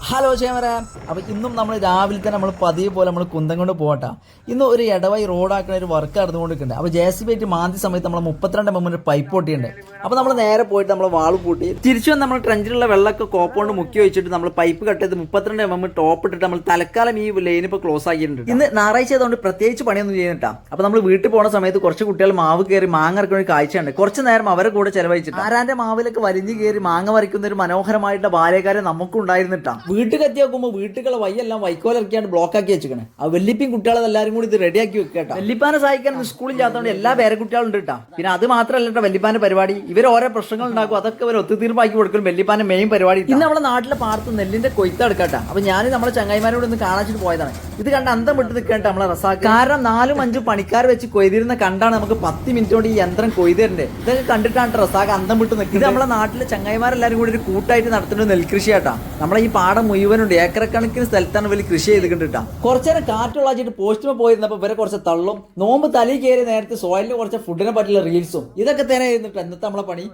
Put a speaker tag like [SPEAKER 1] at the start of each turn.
[SPEAKER 1] Hello ചേമര. അപ്പോൾ ഇന്നും നമ്മൾ രാവിലെ തന്നെ നമ്മൾ പതിവ് പോലെ നമ്മൾ കുന്തം കൊണ്ട് പോകട്ടെ. ഇന്ന് ഒരു ഇടവഴി റോഡാക്കുന്ന ഒരു വർക്ക് നടന്നുകൊണ്ടിരിക്കുന്നുണ്ട്. അപ്പോൾ JCB മാന്തി സമയത്ത് നമ്മൾ 32 mm പൈപ്പ് പൊട്ടിയുണ്ട്. അപ്പോൾ നമ്മൾ നേരെ പോയിട്ട് നമ്മൾ വാൾ പൂട്ടി തിരിച്ചു വന്ന് നമ്മൾ ട്രെഞ്ചിലുള്ള വെള്ളമൊക്കെ കോപ്പൗണ്ട് മുക്കി വെച്ചിട്ട് നമ്മൾ പൈപ്പ് കട്ട് ചെയ്ത് 32 mm ടോപ്പ് ഇട്ടിട്ട് നമ്മൾ തൽക്കാലം ഈ ലൈൻ ഇപ്പോൾ ക്ലോസ് ആക്കിയിട്ടുണ്ട്. ഇന്ന് ഞായറാഴ്ച ആയതുകൊണ്ട് പ്രത്യേകിച്ച് പണിയൊന്നും ചെയ്യുന്നിട്ടാ. അപ്പോൾ നമ്മൾ വീട്ടിൽ പോകുന്ന സമയത്ത് കുറച്ച് കുട്ടികൾ മാവ് കയറി മാങ്ങ ഇറക്കുന്ന ഒരു കാഴ്ചയുണ്ട്. കുറച്ച് നേരം അവരെ കൂടെ ചെലവഴിച്ചിട്ട് ആരാന്റെ മാവിലൊക്കെ വലിഞ്ഞു കയറി മാങ്ങ വരയ്ക്കുന്ന ഒരു മനോഹരമായിട്ടുള്ള ബാല്യകാലം നമുക്കും ഉണ്ടായിരുന്നിട്ടാ. വീട്ടിൽ കത്തി നോക്കുമ്പോൾ വീട്ടുകളെ വയ്യെല്ലാം വൈക്കോലിറക്കിയാണ് ബ്ലോക്ക് ആക്കി വെച്ചിരിക്കണേ. ആ വെല്ലിപ്പിയും കുട്ടികളെ എല്ലാവരും കൂടി ഇത് റെഡിയാക്കി വെക്കട്ടോ. വെല്ലിപ്പാനെ സഹായിക്കാൻ സ്കൂളില്ലാത്തതുകൊണ്ട് എല്ലാ പേരെ കുട്ടികളും ഉണ്ട് കേട്ടോ. പിന്നെ അത് മാത്രമല്ല വെല്ലിപ്പാന്റെ പരിപാടി, ഇവർ ഓരോ പ്രശ്നങ്ങൾ ഉണ്ടാക്കും, അതൊക്കെ ഇവർ ഒത്തുതീർപ്പാക്കി കൊടുക്കും. വെല്ലിപ്പാന്റെ മെയിൻ പരിപാടി ഇന്ന് നമ്മുടെ നാട്ടിലെ പാടത്ത് നെല്ലിന്റെ കൊയ്ത്തെടുക്കട്ടെ. അപ്പൊ ഞാൻ നമ്മുടെ ചങ്ങായിമാരോട് ഒന്ന് കാണാച്ചിട്ട് പോയതാണ്. ഇത് കണ്ട് അന്തം വിട്ട് നിൽക്കേണ്ട നമ്മളെ റസാഖ്. കാരണം 4-5 പണിക്കാർ വെച്ച് കൊയ്തിരുന്ന കണ്ടാണ് നമുക്ക് 10 മിനിറ്റ് കൊണ്ട് ഈ യന്ത്രം കൊയ്തരണ്ടേ. ഇതൊക്കെ കണ്ടിട്ടാണ് റസാഖ് അന്തം വിട്ട് നിൽക്കുന്നത്. ഇത് നമ്മളെ നാട്ടിലെ ചങ്ങായിമാരെല്ലാരും കൂടി ഒരു കൂട്ടായിട്ട് നടത്തുന്ന നെൽകൃഷി ആട്ടാ. നമ്മളെ ഈ പാടം മുഴുവനുണ്ട്, ഏക്കറക്കണക്കിന് സ്ഥലത്താണ് വലിയ കൃഷി ചെയ്തിട്ടാ. കുറച്ചേരം കാറ്റുള്ളാച്ചിട്ട് പോസ്റ്റുമ്പോൾ പോയിരുന്നപ്പോൾ ഇവരെ കുറച്ച് തള്ളും, നോമ്പ് തലയിൽ കയറി നേരത്തെ സോയിലിൽ കുറച്ച് ഫുഡിനെ പറ്റിയുള്ള റീൽസും ഇതൊക്കെ തന്നെ ആയിരുന്നിട്ട് എന്നത്തെ നമ്മളെ പണി.